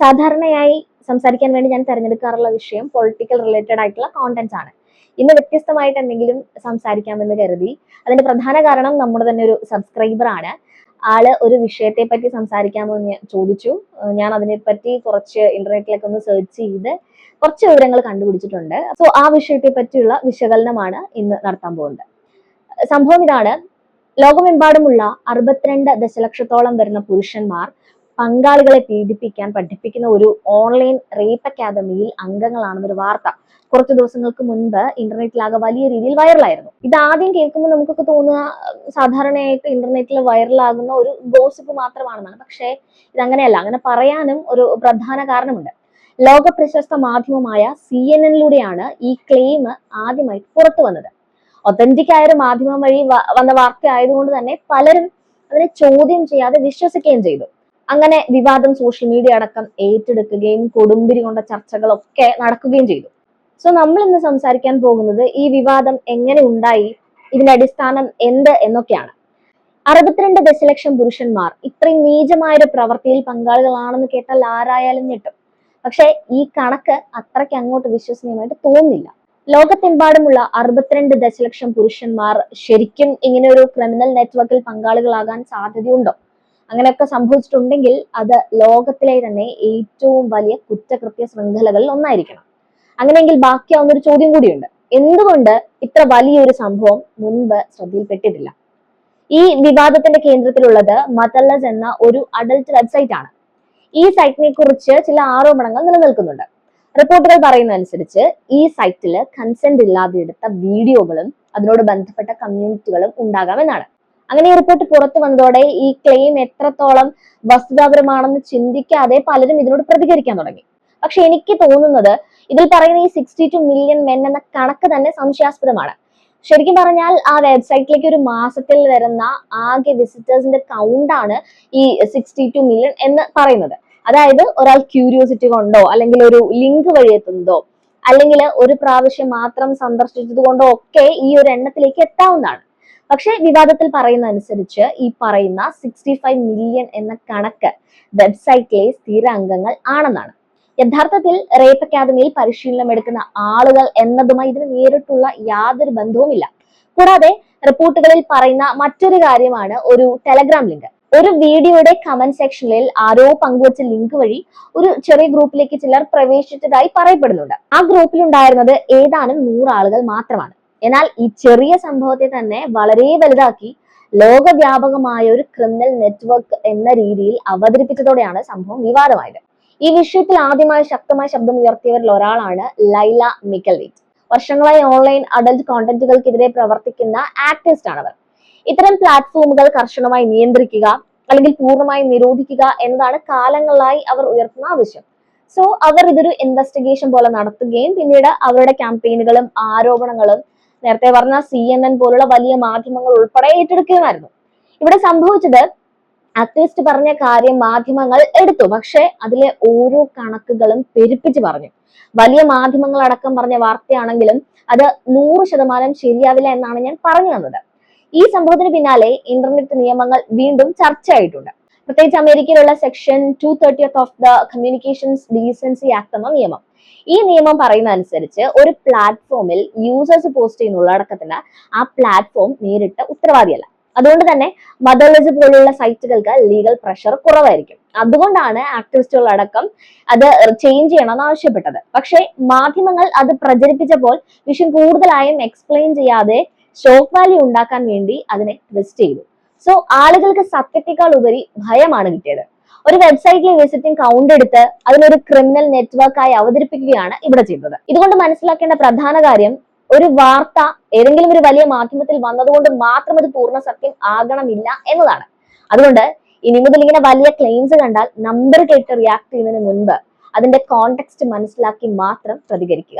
സാധാരണയായി സംസാരിക്കാൻ വേണ്ടി ഞാൻ തിരഞ്ഞെടുക്കാറുള്ള വിഷയം പൊളിറ്റിക്കൽ റിലേറ്റഡ് ആയിട്ടുള്ള കോണ്ടന്റ്സ് ആണ്. ഇന്ന് വ്യത്യസ്തമായിട്ട് എന്തെങ്കിലും സംസാരിക്കാമെന്ന് കരുതി. അതിന്റെ പ്രധാന കാരണം നമ്മുടെ തന്നെ ഒരു സബ്സ്ക്രൈബർ ആണ്. ആള് ഒരു വിഷയത്തെ പറ്റി സംസാരിക്കാമോ എന്ന് ചോദിച്ചു. ഞാൻ അതിനെപ്പറ്റി കുറച്ച് ഇന്റർനെറ്റിലൊക്കെ ഒന്ന് സെർച്ച് ചെയ്ത് കുറച്ച് വിവരങ്ങൾ കണ്ടുപിടിച്ചിട്ടുണ്ട്. സോ ആ വിഷയത്തെ പറ്റിയുള്ള വിശകലനമാണ് ഇന്ന് നടത്താൻ പോകുന്നത്. സംഭവം ഇതാണ്: ലോകമെമ്പാടുമുള്ള 62 ദശലക്ഷത്തോളം വരുന്ന പുരുഷന്മാർ പങ്കാളികളെ പീഡിപ്പിക്കാൻ പഠിപ്പിക്കുന്ന ഒരു ഓൺലൈൻ റേപ്പ് അക്കാദമിയിൽ അംഗങ്ങളാണെന്നൊരു വാർത്ത കുറച്ച് ദിവസങ്ങൾക്ക് മുൻപ് ഇന്റർനെറ്റിലാകെ വലിയ രീതിയിൽ വൈറലായിരുന്നു. ഇത് ആദ്യം കേൾക്കുമ്പോൾ നമുക്കൊക്കെ തോന്നുക സാധാരണയായിട്ട് ഇന്റർനെറ്റിൽ വൈറലാകുന്ന ഒരു ഗോസിപ്പ് മാത്രമാണെന്നാണ്. പക്ഷേ ഇതങ്ങനെയല്ല. അങ്ങനെ പറയാനും ഒരു പ്രധാന കാരണമുണ്ട്. ലോക പ്രശസ്ത മാധ്യമമായ CNN ഈ ക്ലെയിം ആദ്യമായി പുറത്തു വന്നത്. ഒതന്റിക് ആയ ഒരു മാധ്യമം വഴി വന്ന വാർത്ത ആയതുകൊണ്ട് തന്നെ പലരും അതിനെ ചോദ്യം ചെയ്യാതെ വിശ്വസിക്കുകയും ചെയ്തു. അങ്ങനെ വിവാദം സോഷ്യൽ മീഡിയ അടക്കം ഏറ്റെടുക്കുകയും കൊടുമ്പിരി കൊണ്ട ചർച്ചകളൊക്കെ നടക്കുകയും ചെയ്തു. സോ നമ്മൾ ഇന്ന് സംസാരിക്കാൻ പോകുന്നത് ഈ വിവാദം എങ്ങനെ ഉണ്ടായി, ഇതിന്റെ അടിസ്ഥാനം എന്ത് എന്നൊക്കെയാണ്. 62 ദശലക്ഷം പുരുഷന്മാർ ഇത്രയും നീചമായൊരു പ്രവൃത്തിയിൽ പങ്കാളികളാണെന്ന് കേട്ടാൽ ആരായാലും ഞെട്ടും. പക്ഷെ ഈ കണക്ക് അത്രയ്ക്ക് അങ്ങോട്ട് വിശ്വസനീയമായിട്ട് തോന്നുന്നില്ല. ലോകത്തെമ്പാടുമുള്ള 62 ദശലക്ഷം പുരുഷന്മാർ ശരിക്കും ഇങ്ങനെ ഒരു ക്രിമിനൽ നെറ്റ്വർക്കിൽ പങ്കാളികളാകാൻ സാധ്യതയുണ്ടോ? അങ്ങനെയൊക്കെ സംഭവിച്ചിട്ടുണ്ടെങ്കിൽ അത് ലോകത്തിലെ തന്നെ ഏറ്റവും വലിയ കുറ്റകൃത്യ ശൃംഖലകളിൽ ഒന്നായിരിക്കണം. അങ്ങനെയെങ്കിൽ ബാക്കിയാവുന്ന ഒരു ചോദ്യം കൂടിയുണ്ട്: എന്തുകൊണ്ട് ഇത്ര വലിയൊരു സംഭവം മുൻപ് ശ്രദ്ധയിൽപ്പെട്ടിട്ടില്ല? ഈ വിവാദത്തിന്റെ കേന്ദ്രത്തിലുള്ളത് മദർലെസ് എന്ന ഒരു അഡൽട്ട് വെബ്സൈറ്റ് ആണ്. ഈ സൈറ്റിനെ കുറിച്ച് ചില ആരോപണങ്ങൾ നിലനിൽക്കുന്നുണ്ട്. റിപ്പോർട്ടുകൾ പറയുന്നതനുസരിച്ച് ഈ സൈറ്റില് കൺസെന്റ് ഇല്ലാതെ എടുത്ത വീഡിയോകളും അതിനോട് ബന്ധപ്പെട്ട കമ്മ്യൂണിറ്റികളും ഉണ്ടാകാമെന്നാണ്. അങ്ങനെ ഈ റിപ്പോർട്ട് പുറത്തു വന്നതോടെ ഈ ക്ലെയിം എത്രത്തോളം വസ്തുതാപരമാണെന്ന് ചിന്തിക്കാതെ പലരും ഇതിനോട് പ്രതികരിക്കാൻ തുടങ്ങി. പക്ഷെ എനിക്ക് തോന്നുന്നത് ഇതിൽ പറയുന്ന ഈ 62 മില്യൺ മെൻ എന്ന കണക്ക് തന്നെ സംശയാസ്പദമാണ്. ശരിക്കും പറഞ്ഞാൽ ആ വെബ്സൈറ്റിലേക്ക് ഒരു മാസത്തിൽ വരുന്ന ആകെ വിസിറ്റേഴ്സിന്റെ കൗണ്ടാണ് ഈ 62 മില്യൺ എന്ന് പറയുന്നത്. അതായത് ഒരാൾ ക്യൂരിയോസിറ്റി കൊണ്ടോ അല്ലെങ്കിൽ ഒരു ലിങ്ക് വഴി എത്തുന്നതോ അല്ലെങ്കിൽ ഒരു പ്രാവശ്യം മാത്രം സന്ദർശിച്ചത് കൊണ്ടോ ഒക്കെ ഈ ഒരു എണ്ണത്തിലേക്ക് എത്താവുന്നതാണ്. പക്ഷെ വിവാദത്തിൽ പറയുന്ന അനുസരിച്ച് ഈ പറയുന്ന 65 മില്യൺ എന്ന കണക്ക് വെബ്സൈറ്റിലെ സ്ഥിര അംഗങ്ങൾ ആണെന്നാണ്. യഥാർത്ഥത്തിൽ റേപ്പ് അക്കാദമിയിൽ പരിശീലനം എടുക്കുന്ന ആളുകൾ എന്നതുമായി ഇതിന് നേരിട്ടുള്ള യാതൊരു ബന്ധവുമില്ല. കൂടാതെ റിപ്പോർട്ടുകളിൽ പറയുന്ന മറ്റൊരു കാര്യമാണ് ഒരു ടെലഗ്രാം ലിങ്ക്. ഒരു വീഡിയോയുടെ കമന്റ് സെക്ഷനിൽ ആരോ പങ്കുവച്ച ലിങ്ക് വഴി ഒരു ചെറിയ ഗ്രൂപ്പിലേക്ക് ചിലർ പ്രവേശിച്ചതായി പറയപ്പെടുന്നുണ്ട്. ആ ഗ്രൂപ്പിൽ ഉണ്ടായിരുന്നത് ഏതാനും 100 ആളുകൾ മാത്രമാണ്. എന്നാൽ ഈ ചെറിയ സംഭവത്തെ തന്നെ വളരെ വലുതാക്കി ലോകവ്യാപകമായ ഒരു ക്രിമിനൽ നെറ്റ്വർക്ക് എന്ന രീതിയിൽ അവതരിപ്പിച്ചതോടെയാണ് സംഭവം വിവാദമായത്. ഈ വിഷയത്തിൽ ആദ്യമായി ശക്തമായ ശബ്ദം ഉയർത്തിയവരിൽ ഒരാളാണ് ലൈല മിക്കൽവീറ്റ്. വർഷങ്ങളായി ഓൺലൈൻ അഡൽട്ട് കോണ്ടന്റുകൾക്കെതിരെ പ്രവർത്തിക്കുന്ന ആക്ടിവിസ്റ്റ് ആണവർ. ഇത്തരം പ്ലാറ്റ്ഫോമുകൾ കർശനമായി നിയന്ത്രിക്കുക അല്ലെങ്കിൽ പൂർണ്ണമായി നിരോധിക്കുക എന്നതാണ് കാലങ്ങളായി അവർ ഉയർത്തുന്ന ആവശ്യം. സോ അവർ ഇതൊരു ഇൻവെസ്റ്റിഗേഷൻ പോലെ നടത്തുകയും പിന്നീട് അവരുടെ ക്യാമ്പയിനുകളും ആരോപണങ്ങളും നേരത്തെ പറഞ്ഞ CNN പോലുള്ള വലിയ മാധ്യമങ്ങൾ ഉൾപ്പെടെ ഏറ്റെടുക്കുകയുമായിരുന്നു. ഇവിടെ സംഭവിച്ചത് ആക്ടിവിസ്റ്റ് പറഞ്ഞ കാര്യം മാധ്യമങ്ങൾ എടുത്തു, പക്ഷെ അതിലെ ഓരോ കണക്കുകളും പെരുപ്പിച്ച് പറഞ്ഞു. വലിയ മാധ്യമങ്ങൾ അടക്കം പറഞ്ഞ വാർത്തയാണെങ്കിലും അത് 100% ശരിയാവില്ല എന്നാണ് ഞാൻ പറഞ്ഞു തന്നത്. ഈ സംഭവത്തിന് പിന്നാലെ ഇന്റർനെറ്റ് നിയമങ്ങൾ വീണ്ടും ചർച്ചയായിട്ടുണ്ട്. പ്രത്യേകിച്ച് അമേരിക്കയിലുള്ള section 230 of the communications decency act എന്ന നിയമം. ഈ നിയമം പറയുന്ന അനുസരിച്ച് ഒരു പ്ലാറ്റ്ഫോമിൽ യൂസേഴ്സ് പോസ്റ്റ് ചെയ്യുന്ന ഉള്ളടക്കത്തിന് ആ പ്ലാറ്റ്ഫോം നേരിട്ട് ഉത്തരവാദിയല്ല. അതുകൊണ്ട് തന്നെ മദർലെസ് പോലുള്ള സൈറ്റുകൾക്ക് ലീഗൽ പ്രഷർ കുറവായിരിക്കും. അതുകൊണ്ടാണ് ആക്ടിവിസ്റ്റുകളടക്കം അത് ചേഞ്ച് ചെയ്യണമെന്ന് ആവശ്യപ്പെട്ടത്. പക്ഷേ മാധ്യമങ്ങൾ അത് പ്രചരിപ്പിച്ചപ്പോൾ വിഷയം കൂടുതലായും എക്സ്പ്ലെയിൻ ചെയ്യാതെ ഷോക്ക് വാല്യൂ ഉണ്ടാക്കാൻ വേണ്ടി അതിനെ ട്വിസ്റ്റ് ചെയ്തു. സോ ആളുകൾക്ക് സത്യത്തെക്കാൾ ഉപരി ഭയമാണ് കിട്ടിയത്. ഒരു വെബ്സൈറ്റിലെ വിസിറ്റിംഗ് കൗണ്ട് എടുത്ത് അതിനൊരു ക്രിമിനൽ നെറ്റ്വർക്കായി അവതരിപ്പിക്കുകയാണ് ഇവിടെ ചെയ്തത്. ഇതുകൊണ്ട് മനസ്സിലാക്കേണ്ട പ്രധാന കാര്യം, ഒരു വാർത്ത ഏതെങ്കിലും ഒരു വലിയ മാധ്യമത്തിൽ വന്നതുകൊണ്ട് മാത്രം അത് പൂർണ്ണ സത്യം ആകണമില്ല എന്നതാണ്. അതുകൊണ്ട് ഇനി മുതൽ ഇങ്ങനെ വലിയ ക്ലെയിംസ് കണ്ടാൽ നമ്പർ കേട്ട് റിയാക്ട് ചെയ്യുന്നതിന് മുൻപ് അതിന്റെ കോണ്ടെക്സ്റ്റ് മനസ്സിലാക്കി മാത്രം പ്രതികരിക്കുക.